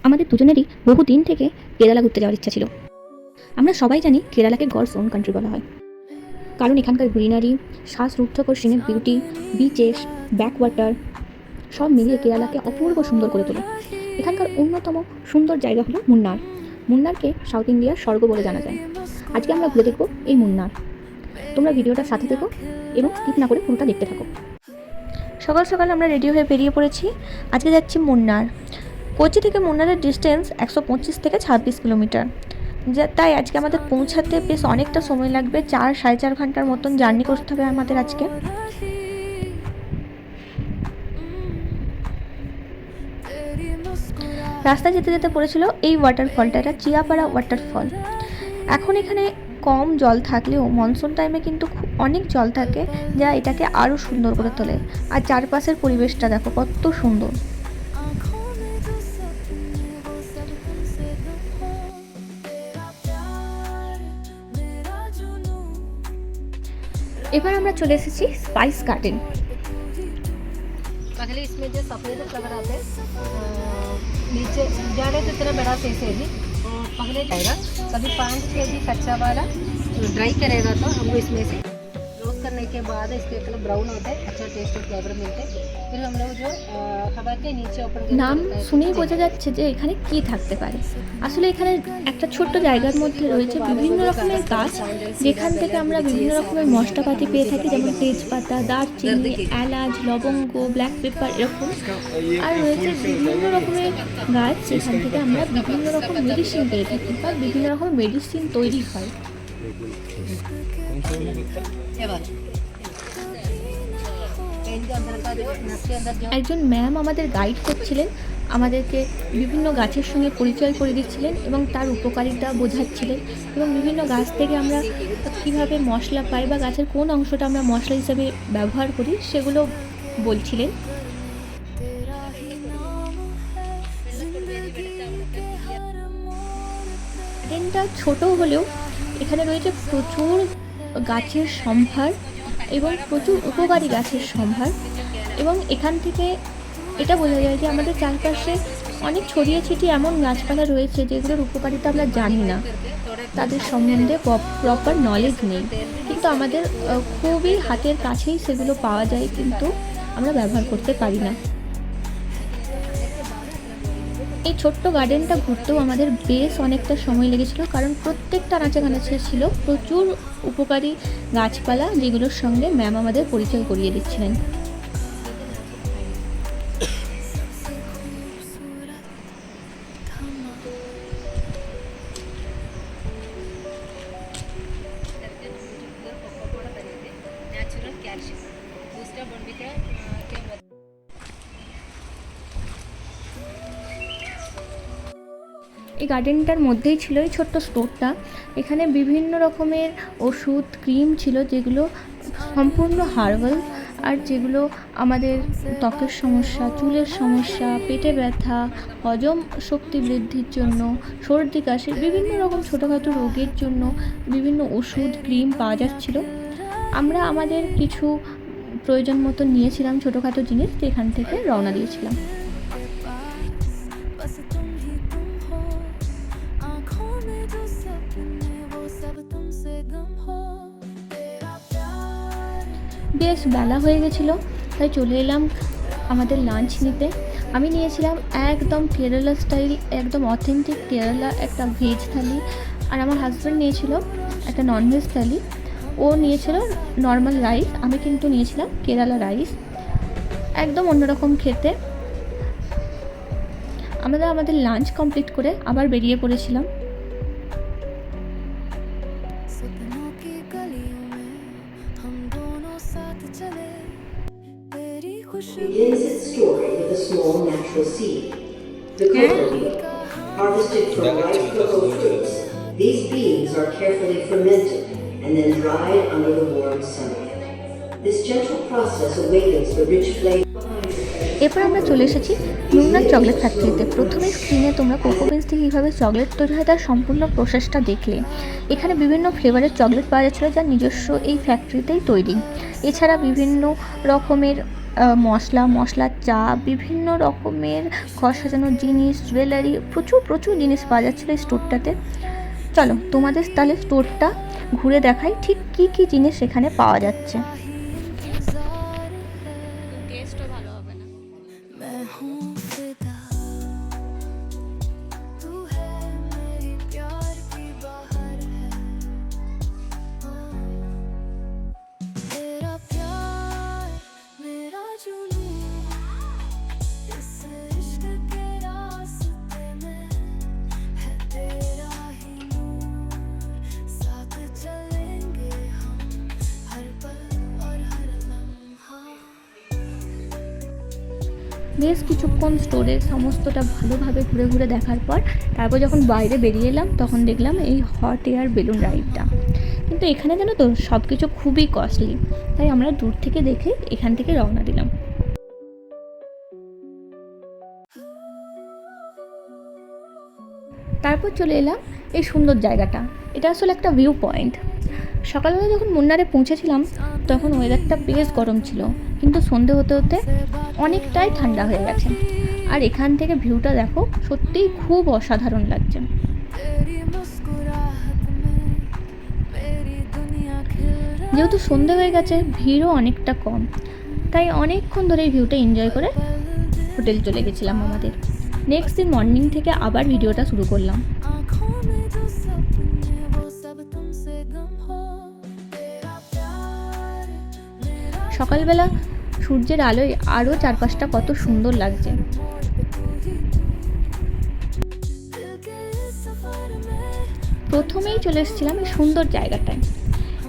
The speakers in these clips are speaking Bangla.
আমাদের দুজনেরই বহুদিন থেকে কেরালা ঘুরতে যাওয়ার ইচ্ছা ছিল। আমরা সবাই জানি কেরালাকে গডস ওন কান্ট্রি বলা হয়, কারণ এখানকার গ্রিনারি, শ্বাসরুদ্ধকর সিনের বিউটি, বিচেস, ব্যাকওয়াটার সব মিলিয়ে কেরালাকে অপূর্ব সুন্দর করে তোলে। এখানকার অন্যতম সুন্দর জায়গা হলো মুন্নার। মুন্নারকে সাউথ ইন্ডিয়ার স্বর্গ বলে জানা যায়। আজকে আমরা ঘুরে দেখব এই মুন্নার। তোমরা ভিডিওটার সাথে দেখো এবং স্কিপ না করে পুরোটা দেখতে থাকো। সকাল সকাল আমরা রেডি হয়ে বেরিয়ে পড়েছি। আজকে যাচ্ছি মুন্নার। কোচি থেকে মুন্নারের ডিস্টেন্স 125 থেকে 26 কিলোমিটার। তাই আজকে আমাদের পৌঁছাতে বেশ অনেকটা সময় লাগবে, 4-4.5 ঘন্টার মতন জার্নি করতে হবে আমাদের আজকে। রাস্তায় যেতে যেতে পড়েছিল এই ওয়াটারফলটা, এটা চিয়াপাড়া ওয়াটারফল। এখন এখানে কম জল থাকলেও মনসুন টাইমে কিন্তু অনেক জল থাকে, যা এটাকে আরও সুন্দর করে তোলে। আর চারপাশের পরিবেশটা দেখো কত সুন্দর। এবার আমরা চলে এসেছি স্পাইস গার্ডেন। पहले इसमें जो सफ़ेद फ्लावर आते हैं नीचे जाने की तरह बड़ा साइज है जी, और पहले जाएगा कभी 5 kg कच्चा वाला ड्राई करेगा तो हमको इसमें से रोस्ट करने के बाद इसके कलर ब्राउन होता है, अच्छा टेस्ट और फ्लेवर मिलते हैं। फिर हम लोग जो हवा के नीचे ऊपर নাম শুনেই বোঝা যাচ্ছে যে এখানে কি থাকতে পারে। আসলে এখানে একটা ছোট্ট জায়গার মধ্যে রয়েছে বিভিন্ন রকমের গাছ, যেখান থেকে আমরা বিভিন্ন রকমের মশলাপাতি পেয়ে থাকি, যেমন তেজপাতা, দারচিনি, এলাচ, লবঙ্গ, ব্ল্যাক পেপার এরকম। আর রয়েছে বিভিন্ন রকমের গাছ, যেখান থেকে আমরা বিভিন্ন রকম মেডিসিন পেয়ে থাকি বা বিভিন্ন রকম মেডিসিন তৈরি হয়। একজন ম্যাম আমাদের গাইড করছিলেন, আমাদেরকে বিভিন্ন গাছের সঙ্গে পরিচয় করে দিচ্ছিলেন এবং তার উপকারিতা বোঝাচ্ছিলেন, এবং বিভিন্ন গাছ থেকে আমরা কীভাবে মশলা পাই বা গাছের কোন অংশটা আমরা মশলা হিসাবে ব্যবহার করি সেগুলো বলছিলেন। গার্ডেনটা ছোট হলেও এখানে রয়েছে প্রচুর গাছের সম্ভার এবং প্রচুর উপকারী গাছের সম্ভার, এবং এখান থেকে এটা বোঝা যায় যে আমাদের চারপাশে অনেক ছড়িয়ে ছিটিয়ে এমন গাছপালা রয়েছে যেগুলোর উপকারিতা আমরা জানি না, তাদের সম্বন্ধে প্রপার নলেজ নেই, কিন্তু আমাদের খুবই হাতের কাছেই সেগুলো পাওয়া যায়, কিন্তু আমরা ব্যবহার করতে পারি না। এই ছোট্ট গার্ডেনটা ঘুরতেও আমাদের বেশ অনেকটা সময় লেগেছিল, কারণ প্রত্যেকটা গাছে ছিল প্রচুর উপকারী গাছপালা, যেগুলোর সঙ্গে ম্যাম আমাদের পরিচয় করিয়ে দিচ্ছিলেন। এই গার্ডেনটার মধ্যেই ছিল এই ছোট্ট স্টোরটা। এখানে বিভিন্ন রকমের ওষুধ, ক্রিম ছিল, যেগুলো সম্পূর্ণ হার্বাল, আর যেগুলো আমাদের ত্বকের সমস্যা, চুলের সমস্যা, পেটে ব্যথা, হজম শক্তি বৃদ্ধির জন্য, সর্দি কাশির বিভিন্ন রকম ছোটোখাটো রোগের জন্য বিভিন্ন ওষুধ, ক্রিম পাওয়া যাচ্ছিল। আমরা আমাদের কিছু প্রয়োজন মতো নিয়েছিলাম ছোটোখাটো জিনিস, তো এখান থেকে রওনা দিয়েছিলাম। বেশ বেলা হয়ে গেছিলো, তাই চলে এলাম আমাদের লাঞ্চ নিতে। আমি নিয়েছিলাম একদম কেরালা স্টাইল, একদম অথেন্টিক কেরালা একটা ভেজ থালি, আর আমার হাজব্যান্ড নিয়েছিল একটা ননভেজ থালি। ও নিয়েছিল নর্মাল রাইস, আমি কিন্তু নিয়েছিলাম কেরালা রাইস, একদম অন্যরকম খেতে। আমরা আমাদের লাঞ্চ কমপ্লিট করে আবার বেরিয়ে পড়েছিলাম। Begins its story with a small natural seed, the cocoa bean. Harvested from ripe cocoa fruits, these beans are carefully fermented and then dried under the warm sunlight. This gentle process awakens the rich flavor. এরপর আমরা চলে এসেছি মুন্নার চকলেট ফ্যাক্টরিতে। প্রথমে স্ক্রিনে তোমরা কোকো বিনস থেকে কীভাবে চকলেট তৈরি হয় তার সম্পূর্ণ প্রসেসটা দেখলে। এখানে বিভিন্ন ফ্লেভারের চকলেট পাওয়া যাচ্ছিলো, যা নিজস্ব এই ফ্যাক্টরিতেই তৈরি। এছাড়া বিভিন্ন রকমের মশলার চা, বিভিন্ন রকমের ঘর সাজানোর জিনিস, জুয়েলারি, প্রচুর জিনিস পাওয়া যাচ্ছিলো এই স্টোরটাতে। চলো তোমাদের তাহলে স্টোরটা ঘুরে দেখাই ঠিক কী জিনিস সেখানে পাওয়া যাচ্ছে। বেশ কিছুক্ষণ স্টোরে সমস্তটা ভালোভাবে ঘুরে দেখার পর তারপর যখন বাইরে বেরিয়ে এলাম তখন দেখলাম এই হট এয়ার বেলুন রাইডটা। কিন্তু এখানে জানো তো সব কিছু খুবই কস্টলি, তাই আমরা দূর থেকে দেখে এখান থেকে রওনা দিলাম। তারপর চলে এলাম এই সুন্দর জায়গাটা। এটা আসলে একটা ভিউ পয়েন্ট। সকালবেলা যখন মুন্নারে পৌঁছেছিলাম তখন ওয়েদারটা বেশ গরম ছিল, কিন্তু সন্ধে হতে হতে অনেকটাই ঠান্ডা হয়ে গেছে। আর এখান থেকে ভিউটা দেখো, সত্যিই খুব অসাধারণ লাগছে। যেহেতু সন্ধে হয়ে গেছে, ভিড়ও অনেকটা কম, তাই অনেকক্ষণ ধরে এই ভিউটা এনজয় করে হোটেল চলে গেছিলাম আমাদের। নেক্সট দিন মর্নিং থেকে আবার ভিডিওটা শুরু করলাম। সকালবেলা সূর্যের আলোয় আরও চারপাশটা কত সুন্দর লাগছে। প্রথমেই চলে এসেছিলাম এই সুন্দর জায়গাটায়।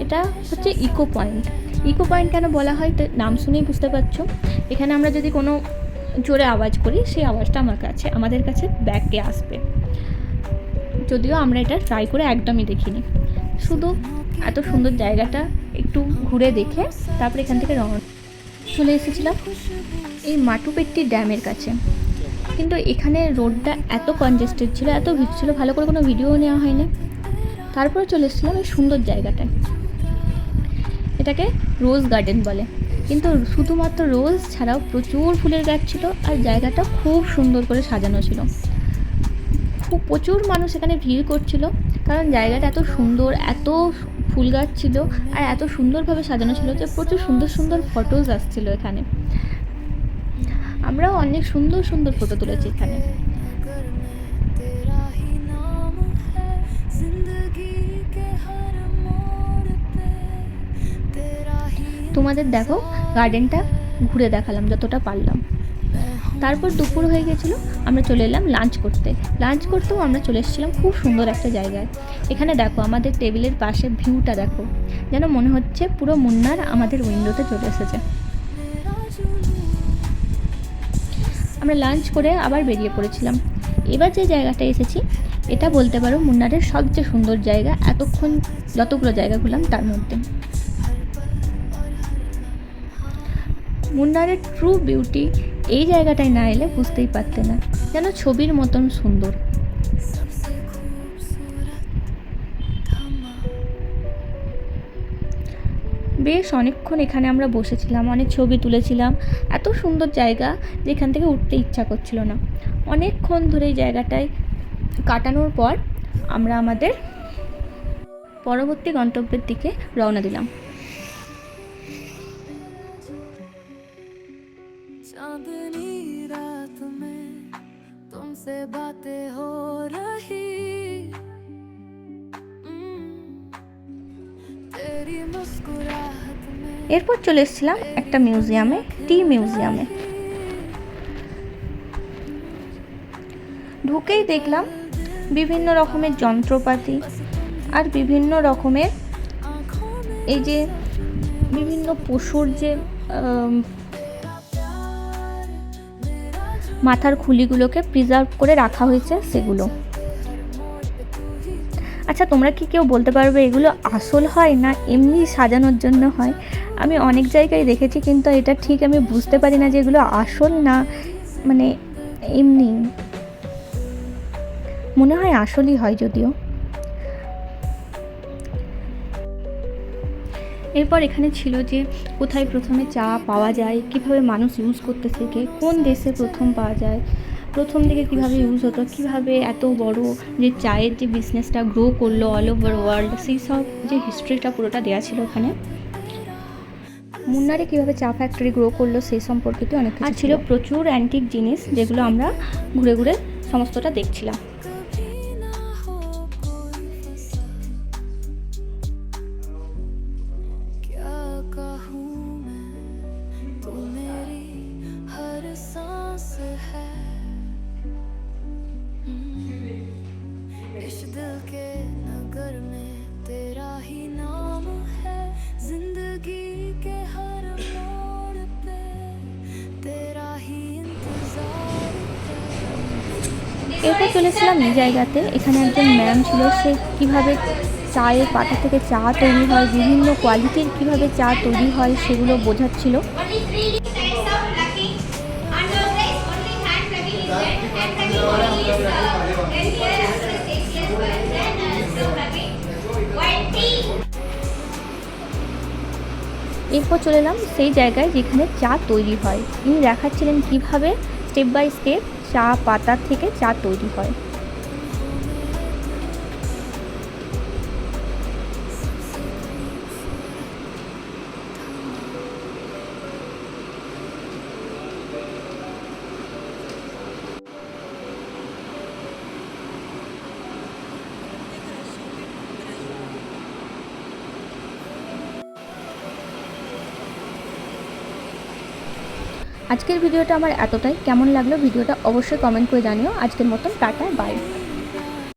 এটা হচ্ছে ইকো পয়েন্ট। ইকো পয়েন্ট কেন বলা হয় নাম শুনেই বুঝতে পারছো। এখানে আমরা যদি কোনো জোরে আওয়াজ করি সেই আওয়াজটা আমাদের কাছে ব্যাকে আসবে। যদিও আমরা এটা ট্রাই করে একদমই দেখিনি, শুধু এত সুন্দর জায়গাটা একটু ঘুরে দেখে তারপর এখান থেকে রওনা চলে এসেছিলাম এই মাটুপেট্টি ড্যামের কাছে। কিন্তু এখানে রোডটা এত কনজেস্টেড ছিল, এত ভিড় ছিল, ভালো করে কোনো ভিডিও নেওয়া হয়নি। তারপরে চলে এসেছিলাম এই সুন্দর জায়গাটায়। এটাকে রোজ গার্ডেন বলে, কিন্তু শুধুমাত্র রোজ ছাড়াও প্রচুর ফুলের গাছ ছিল আর জায়গাটা খুব সুন্দর করে সাজানো ছিল। প্রচুর মানুষ এখানে ভিড় করছিল, কারণ জায়গাটা এত সুন্দর, এত ফুল গাছ ছিল আর এত সুন্দরভাবে সাজানো ছিল যে প্রচুর সুন্দর ফটোজ আসছিল এখানে। আমরাও অনেক সুন্দর ফটো তুলেছি এখানে। তোমাদের দেখো গার্ডেনটা ঘুরে দেখালাম যতটা পারলাম। তারপর দুপুর হয়ে গেছিলো, আমরা চলে এলাম লাঞ্চ করতেও আমরা চলে এসেছিলাম খুব সুন্দর একটা জায়গায়। এখানে দেখো আমাদের টেবিলের পাশে ভিউটা দেখো, যেন মনে হচ্ছে পুরো মুন্নার আমাদের উইন্ডোতে চলে এসেছে। আমরা লাঞ্চ করে আবার বেরিয়ে পড়েছিলাম। এবার যে জায়গাটা এসেছি এটা বলতে পারো মুন্নারের সবচেয়ে সুন্দর জায়গা এতক্ষণ যতগুলো জায়গা ঘুরলাম তার মধ্যে। মুন্নারের ট্রু বিউটি এই জায়গাটায় না এলে বুঝতেই পারতে না, যেন ছবির মতন সুন্দর। বেশ অনেকক্ষণ এখানে আমরা বসেছিলাম, অনেক ছবি তুলেছিলাম। এত সুন্দর জায়গা যেখান থেকে উঠতে ইচ্ছা করছিল না। অনেকক্ষণ ধরে এই জায়গাটায় কাটানোর পর আমরা আমাদের পরবর্তী গন্তব্যের দিকে রওনা দিলাম। चांदनी रात में तुमसे बातें हो रही, तेरी मुस्कुराहट में। এরপর চলে এসেছিলাম একটা মিউজিয়ামে, টি মিউজিয়ামে। ঢুকেই দেখলাম বিভিন্ন রকমের যন্ত্রপাতি আর বিভিন্ন রকমের এই যে বিভিন্ন পশুর যে মাথার খুলিগুলোকে প্রিজার্ভ করে রাখা হয়েছে সেগুলো। আচ্ছা, তোমরা কি কেউ বলতে পারবে এগুলো আসল হয় না এমনি সাজানোর জন্য হয়? আমি অনেক জায়গায় দেখেছি, কিন্তু এটা ঠিক আমি বুঝতে পারি না যে এগুলো আসল না মানে এমনি। মনে হয় আসলই হয় যদিও। এরপর এখানে ছিল যে কোথায় প্রথমে চা পাওয়া যায়, কিভাবে মানুষ ইউজ করতে শেখে, কোন দেশে প্রথম পাওয়া যায়, প্রথম দিকে কিভাবে ইউজ হতো, কিভাবে এত বড় যে চায়ের যে বিজনেসটা গ্রো করলো অল ওভার ওয়ার্ল্ড, সেই সব যে হিস্ট্রিটা পুরোটা দেওয়া ছিল ওখানে। মুন্নারে কীভাবে চা ফ্যাক্টরি গ্রো করলো সেই সম্পর্কিত অনেক কিছু ছিল। প্রচুর অ্যান্টিক জিনিস যেগুলো আমরা ঘুরে ঘুরে সমস্তটা দেখছিলাম। कभी ना हो कोई फसल, क्या कहूँ मैं, तू मेरी हर सांस है। इस दिल के नगर में तेरा ही नाम है, जिंदगी के हर मोड़ पे तेरा ही इंतजार है। এরপর চলেছিলাম এই জায়গাতে। এখানে একজন ম্যাম ছিল, সে কীভাবে চায়ের পাতা থেকে চা তৈরি হয়, বিভিন্ন কোয়ালিটির কীভাবে চা তৈরি হয় সেগুলো বোঝাচ্ছিল। Only 3 sets of plucking. Under this, only hand plucking is there. Hand plucking only is then here after the stage as well. Then slow plucking. White tea. এরপর চলে এলাম সেই জায়গায় যেখানে চা তৈরি হয়। ইনি দেখাচ্ছিলেন কীভাবে স্টেপ বাই স্টেপ চা পাতা থেকে চা তৈরি হয়। আজকের ভিডিওটা আমার এতটাই। কেমন লাগলো ভিডিওটা অবশ্যই কমেন্ট করে জানিও। আজকের মতন টাটা, বাই।